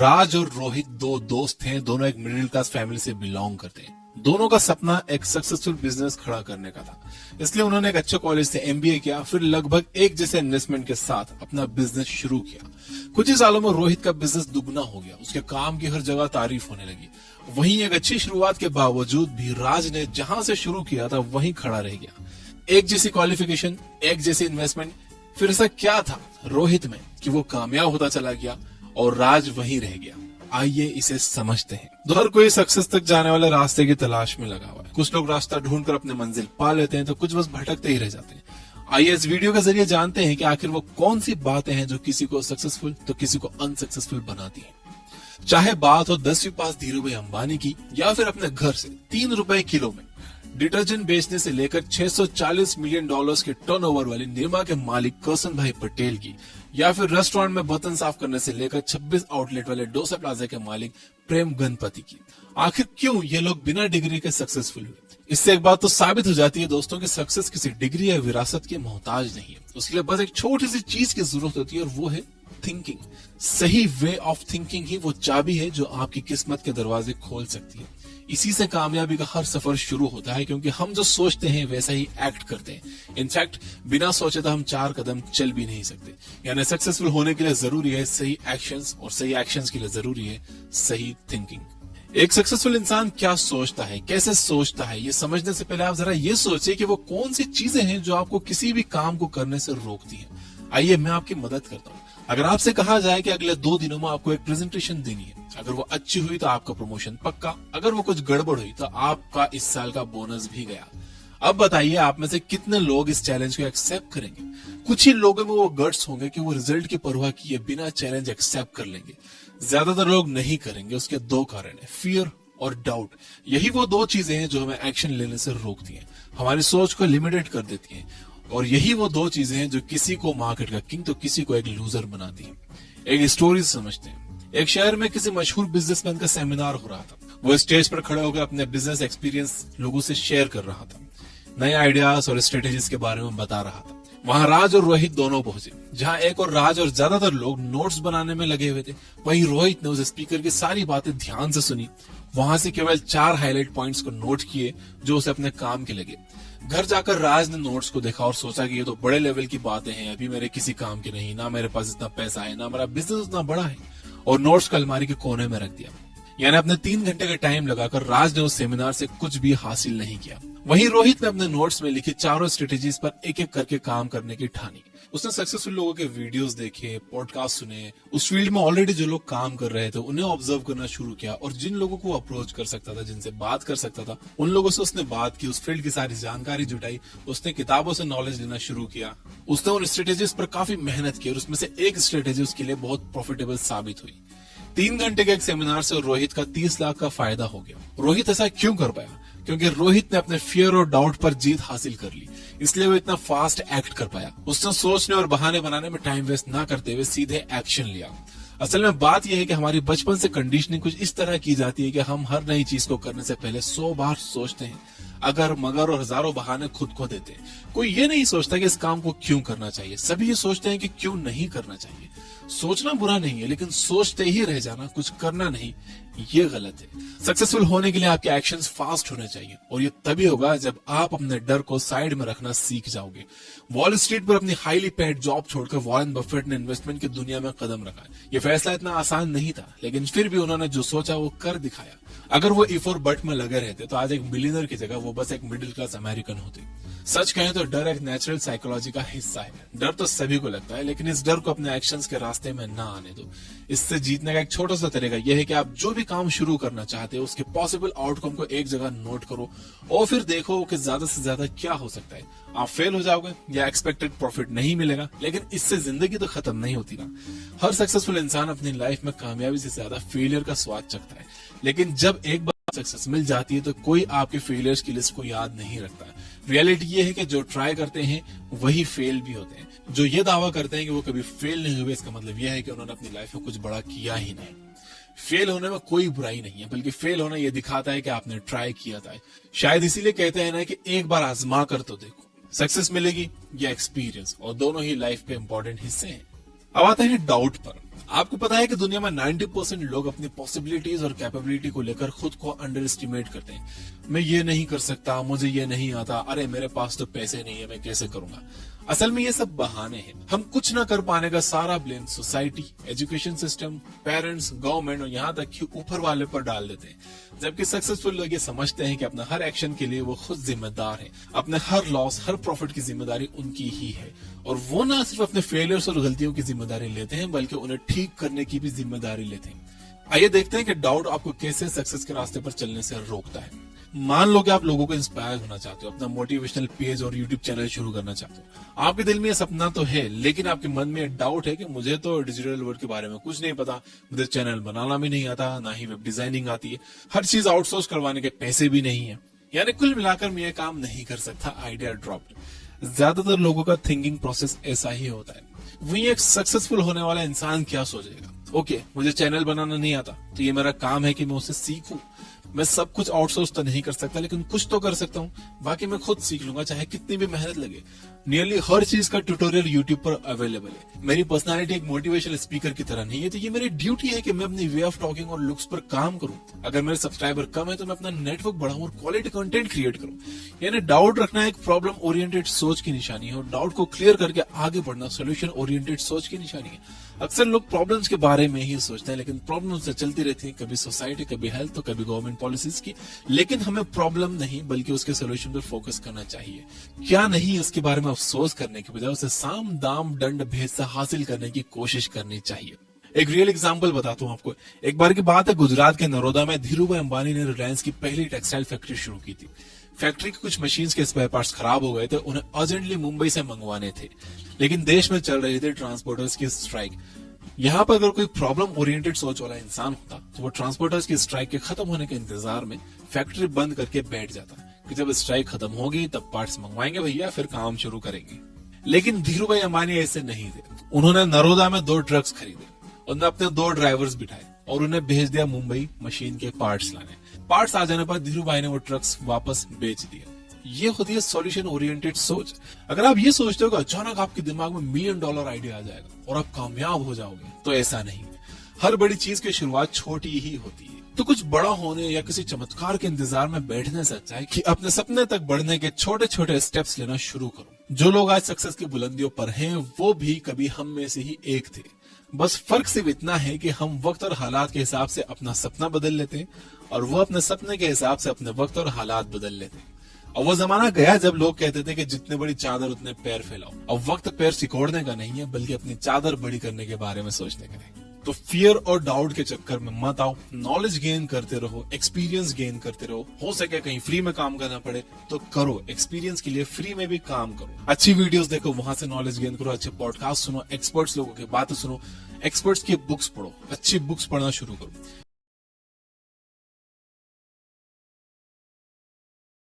राज और रोहित दो दोस्त हैं, दोनों एक मिडिल क्लास फैमिली से बिलोंग करते हैं। दोनों का सपना एक सक्सेसफुल बिजनेस खड़ा करने का था, इसलिए उन्होंने एक अच्छे कॉलेज से एमबीए किया, फिर लगभग एक जैसे इन्वेस्टमेंट के साथ अपना बिजनेस शुरू किया। कुछ ही सालों में रोहित का बिजनेस दुगना हो गया, उसके काम की हर जगह तारीफ होने लगी। वहीं एक अच्छी शुरुआत के बावजूद भी राज ने जहां से शुरू किया था वहीं खड़ा रह गया। एक जैसी क्वालिफिकेशन, एक जैसी इन्वेस्टमेंट, फिर ऐसा क्या था रोहित में कि वो कामयाब होता चला गया और राज वहीं रह गया। आइए इसे समझते हैं। हर कोई सक्सेस तक जाने वाले रास्ते की तलाश में लगा हुआ है। कुछ लोग रास्ता ढूंढकर अपनी मंजिल पा लेते हैं, तो कुछ बस भटकते ही रह जाते हैं। आइए इस वीडियो के जरिए जानते हैं कि आखिर वो कौन सी बातें हैं जो किसी को सक्सेसफुल तो किसी को अनसक्सेसफुल बनाती हैं। चाहे बात हो 10वीं पास धीरूभाई अंबानी की, या फिर अपने घर से 3 रुपए किलो में डिटर्जेंट बेचने से लेकर 640 मिलियन डॉलर्स के टर्नओवर वाली निरमा के मालिक करसन भाई पटेल की, या फिर रेस्टोरेंट में बर्तन साफ करने से लेकर 26 आउटलेट वाले डोसा प्लाजा के मालिक प्रेम गणपति की। आखिर क्यों ये लोग बिना डिग्री के सक्सेसफुल हुए? इससे एक बात तो साबित हो जाती है दोस्तों कि सक्सेस किसी डिग्री या विरासत के मोहताज नहीं है। उसके लिए बस एक छोटी सी चीज की जरूरत होती है और वो है थिंकिंग। सही वे ऑफ थिंकिंग ही वो चाबी है जो आपकी किस्मत के दरवाजे खोल सकती है। इसी से कामयाबी का हर सफर शुरू होता है, क्योंकि हम जो सोचते हैं वैसा ही एक्ट करते हैं। इनफैक्ट बिना सोचे तो हम 4 कदम चल भी नहीं सकते। यानी सक्सेसफुल होने के लिए जरूरी है सही एक्शंस, और सही एक्शंस के लिए जरूरी है सही थिंकिंग। एक सक्सेसफुल इंसान क्या सोचता है, कैसे सोचता है, ये समझने से पहले आप जरा ये सोचिए कि वो कौन सी चीजें हैं जो आपको किसी भी काम को करने से रोकती हैं। आइए मैं आपकी मदद करता हूँ। अगर आपसे कहा जाए कि अगले 2 दिनों में आपको एक प्रेजेंटेशन देनी है, अगर वो अच्छी हुई तो आपका प्रमोशन पक्का, अगर वो कुछ गड़बड़ हुई तो आपका इस साल का बोनस भी गया। अब बताइए आप में से कितने लोग इस चैलेंज को एक्सेप्ट करेंगे? कुछ ही लोगों में वो गट्स होंगे कि वो रिजल्ट की परवाह किए बिना चैलेंज एक्सेप्ट कर लेंगे। ज्यादातर लोग नहीं करेंगे। उसके 2 कारण है, फियर और डाउट। यही वो 2 चीजें हैं जो हमें एक्शन लेने से रोकती हैं, हमारी सोच को लिमिटेड कर देती हैं। और यही वो 2 चीजें हैं जो किसी को मार्केट का किंग तो किसी को एक लूजर बनाती हैं। एक स्टोरी समझते हैं। एक शहर में किसी मशहूर बिजनेसमैन का सेमिनार हो रहा था। वो स्टेज पर खड़े होकर अपने बिजनेस एक्सपीरियंस लोगों से शेयर कर रहा था, नए आइडियाज और स्ट्रेटेजीज के बारे में बता रहा था। वहां राज और रोहित दोनों पहुंचे। जहां एक और राज और ज्यादातर लोग नोट्स बनाने में लगे हुए थे, वहीं रोहित ने उस स्पीकर की सारी बातें ध्यान से सुनी। वहां से केवल 4 हाईलाइट पॉइंट्स को नोट किए जो उसे अपने काम के लगे। घर जाकर राज ने नोट्स को देखा और सोचा कि ये तो बड़े लेवल की बातें हैं, अभी मेरे किसी काम की नहीं, ना मेरे पास इतना पैसा है, ना मेरा बिजनेस उतना बड़ा है, और नोट्स को अलमारी के कोने में रख दिया। यानी अपने 3 घंटे का टाइम लगाकर राज ने उस सेमिनार से कुछ भी हासिल नहीं किया। वहीं रोहित ने अपने नोट्स में लिखी 4 स्ट्रेटेजीज पर एक-एक करके काम करने की ठानी। उसने सक्सेसफुल लोगों के वीडियोस देखे, पॉडकास्ट सुने, उस फील्ड में ऑलरेडी जो लोग काम कर रहे थे उन्हें ऑब्जर्व करना शुरू किया, और जिन लोगों को अप्रोच कर सकता था, जिनसे बात कर सकता था, उन लोगों से उसने बात की, उस फील्ड की सारी जानकारी जुटाई। उसने किताबों से नॉलेज लेना शुरू किया। उसने उन स्ट्रेटेजीज पर काफी मेहनत की और उसमें से एक स्ट्रेटेजी उसके लिए बहुत प्रॉफिटेबल साबित हुई। 3 घंटे के एक सेमिनार से रोहित का 30 लाख का फायदा हो गया। रोहित ऐसा क्यों कर पाया? क्योंकि रोहित ने अपने फियर और डाउट पर जीत हासिल कर ली, इसलिए वो इतना फास्ट एक्ट कर पाया। उसने सोचने और बहाने बनाने में टाइम वेस्ट ना करते हुए सीधे एक्शन लिया। असल में बात यह है कि हमारी बचपन से कंडीशनिंग कुछ इस तरह की जाती है कि हम हर नई चीज को करने से पहले 100 बार सोचते हैं, अगर मगर और हजारों बहाने खुद को देते हैं। कोई ये नहीं सोचता कि इस काम को क्यों करना चाहिए, सभी ये सोचते हैं कि क्यों नहीं करना चाहिए। सोचना बुरा नहीं है, लेकिन सोचते ही रह जाना, कुछ करना नहीं, ये गलत है। सक्सेसफुल होने के लिए आपके एक्शंस फास्ट होने चाहिए, और ये तभी होगा जब आप अपने डर को साइड में रखना सीख जाओगे। वॉल स्ट्रीट पर अपनी हाईली पेड जॉब छोड़कर वॉरेन बफेट ने इन्वेस्टमेंट की दुनिया में कदम रखा। ये फैसला इतना आसान नहीं था, लेकिन फिर भी उन्होंने जो सोचा वो कर दिखाया। अगर वो इफ और बट में लगे रहते तो आज एक बिलियनर की जगह वो बस एक मिडिल क्लास अमेरिकन होते। सच कहें तो डर एक नेचुरल साइकोलॉजी का हिस्सा है। डर तो सभी को लगता है, लेकिन इस डर को अपने एक्शंस के रास्ते में ना आने दो। इससे जीतने का एक छोटा सा तरीका यह है कि आप जो भी काम शुरू करना चाहते हो उसके पॉसिबल आउटकम को एक जगह नोट करो और फिर देखो कि ज्यादा से ज्यादा क्या हो सकता है। आप फेल हो जाओगे या एक्सपेक्टेड प्रॉफिट नहीं मिलेगा, लेकिन इससे जिंदगी तो खत्म नहीं होती ना। हर सक्सेसफुल इंसान अपनी लाइफ में कामयाबी से ज्यादा फेलियर का स्वाद चखता है, लेकिन जब एक बार सक्सेस मिल जाती है तो कोई आपके फेलियर्स की लिस्ट को याद नहीं रखता। रियलिटी ये है कि जो ट्राई करते हैं वही फेल भी होते हैं। जो ये दावा करते हैं कि वो कभी फेल नहीं हुए, इसका मतलब यह है कि उन्होंने अपनी लाइफ में कुछ बड़ा किया ही नहीं। फेल होने में कोई बुराई नहीं है, बल्कि फेल होना यह दिखाता है कि आपने ट्राई किया था। शायद इसीलिए कहते हैं ना कि एक बार आजमा कर तो देखो, सक्सेस मिलेगी या एक्सपीरियंस, और दोनों ही लाइफ के इंपॉर्टेंट हिस्से हैं। अब आते हैं डाउट पर। आपको पता है कि दुनिया में 90% लोग अपनी पॉसिबिलिटीज और कैपेबिलिटी को लेकर खुद को अंडर एस्टिमेट करते हैं। मैं ये नहीं कर सकता, मुझे ये नहीं आता, अरे मेरे पास तो पैसे नहीं है, मैं कैसे करूंगा। असल में ये सब बहाने हैं। हम कुछ ना कर पाने का सारा blame society, education system, parents, government और यहाँ तक कि ऊपर वाले पर डाल देते हैं। जबकि सक्सेसफुल लोग ये समझते हैं कि अपना हर एक्शन के लिए वो खुद जिम्मेदार है, अपने हर लॉस, हर प्रॉफिट की जिम्मेदारी उनकी ही है। और वो ना सिर्फ अपने फेलियर्स और गलतियों की जिम्मेदारी लेते हैं, बल्कि उन्हें ठीक करने की भी जिम्मेदारी लेते हैं। आइए देखते हैं कि डाउट आपको कैसे सक्सेस के रास्ते पर चलने से रोकता है। मान लो कि आप लोगों को इंस्पायर होना चाहते हो, अपना मोटिवेशनल पेज और यूट्यूब चैनल शुरू करना चाहते हो। आपके दिल में ये सपना तो है, लेकिन आपके मन में डाउट है कि मुझे तो डिजिटल वर्ल्ड के बारे में कुछ नहीं पता, मुझे चैनल बनाना भी नहीं आता, ना ही वेब डिजाइनिंग आती है, हर चीज आउटसोर्स करवाने के पैसे भी नहीं है, यानी कुल मिलाकर मैं ये काम नहीं कर सकता। Idea drop. ज्यादातर लोगों का थिंकिंग प्रोसेस ऐसा ही होता है। वही एक सक्सेसफुल होने वाला इंसान क्या सोचेगा, ओके मुझे चैनल बनाना नहीं आता, तो ये मेरा काम है कि मैं उसे सीखूं। मैं सब कुछ आउटसोर्स तो नहीं कर सकता, लेकिन कुछ तो कर सकता हूँ, बाकी मैं खुद सीख लूंगा, चाहे कितनी भी मेहनत लगे। नियरली हर चीज का ट्यूटोरियल यूट्यूब पर अवेलेबल है। मेरी पर्सनालिटी एक मोटिवेशनल स्पीकर की तरह नहीं है, तो ये मेरी ड्यूटी है कि मैं अपनी वे ऑफ टॉकिंग और लुक्स पर काम करूं। अगर मेरे सब्सक्राइबर कम है तो मैं अपना नेटवर्क बढ़ाऊं और क्वालिटी कंटेंट क्रिएट करूं। यानी डाउट रखना एक प्रॉब्लम ओरिएंटेड सोच की निशानी है, और डाउट को क्लियर करके आगे बढ़ना सोल्यूशन ओरिएंटेड सोच की निशानी है। अक्सर लोग प्रॉब्लम्स के बारे में ही सोचते हैं, लेकिन प्रॉब्लम्स से चलती रहती है, कभी सोसाइटी, कभी हेल्थ, तो कभी गवर्नमेंट पॉलिसीज की। लेकिन हमें प्रॉब्लम नहीं बल्कि उसके सोल्यूशन पर फोकस करना चाहिए। क्या नहीं, उसके बारे में अफसोस करने के बजाय उसे साम दाम दंड भेद से हासिल करने की कोशिश करनी चाहिए। एक रियल एग्जांपल बताता हूँ आपको। एक बार की बात है, गुजरात के नरोदा में धीरूभाई अंबानी ने रिलायंस की पहली टेक्सटाइल फैक्ट्री शुरू की थी। फैक्ट्री के कुछ मशीन्स के स्पेयर पार्ट्स खराब हो गए थे, उन्हें अर्जेंटली मुंबई से मंगवाने थे, लेकिन देश में चल रही थी ट्रांसपोर्टर्स की स्ट्राइक। यहाँ पर अगर कोई प्रॉब्लम ओरिएंटेड सोच वाला इंसान होता तो वो ट्रांसपोर्टर्स की स्ट्राइक के खत्म होने के इंतजार में फैक्ट्री बंद करके बैठ जाता कि जब स्ट्राइक खत्म होगी तब पार्ट्स मंगवाएंगे भैया, फिर काम शुरू करेंगे। लेकिन धीरूभाई अंबानी ऐसे नहीं थे। उन्होंने नरोदा में 2 ट्रक्स खरीदे, उन्होंने अपने 2 ड्राइवर्स बिठाए और उन्हें भेज दिया मुंबई मशीन के पार्ट्स लाने। पार्ट्स आ जाने पर धीरूभाई ने वो ट्रक्स वापस बेच दिए। ये होती है सॉल्यूशन ओरिएंटेड सोच। अगर आप ये सोचते हो कि अचानक आपके दिमाग में $1 मिलियन आइडिया आ जाएगा और आप कामयाब हो जाओगे, तो ऐसा नहीं। हर बड़ी चीज की शुरुआत छोटी ही होती है। तो कुछ बड़ा होने या किसी चमत्कार के इंतजार में बैठने से अच्छा है कि अपने सपने तक बढ़ने के छोटे छोटे स्टेप्स लेना शुरू करो। जो लोग आज सक्सेस की बुलंदियों पर हैं, वो भी कभी हम में से ही एक थे। बस फर्क सिर्फ इतना है कि हम वक्त और हालात के हिसाब से अपना सपना बदल लेते हैं, और वो अपने सपने के हिसाब से अपने वक्त और हालात बदल लेते हैं। और वो जमाना गया जब लोग कहते थे कि जितने बड़ी चादर उतने पैर फैलाओ। अब वक्त पैर सिकोड़ने का नहीं है, बल्कि अपनी चादर बड़ी करने के बारे में सोचने का है। तो फियर और डाउट के चक्कर में मत आओ, नॉलेज गेन करते रहो, एक्सपीरियंस गेन करते रहो। हो सके कहीं फ्री में काम करना पड़े तो करो, एक्सपीरियंस के लिए फ्री में भी काम करो। अच्छी वीडियोस देखो, वहां से नॉलेज गेन करो, अच्छे पॉडकास्ट सुनो, एक्सपर्ट्स लोगों की बातें सुनो, एक्सपर्ट्स की बुक्स पढ़ो, अच्छी बुक्स पढ़ना शुरू करो।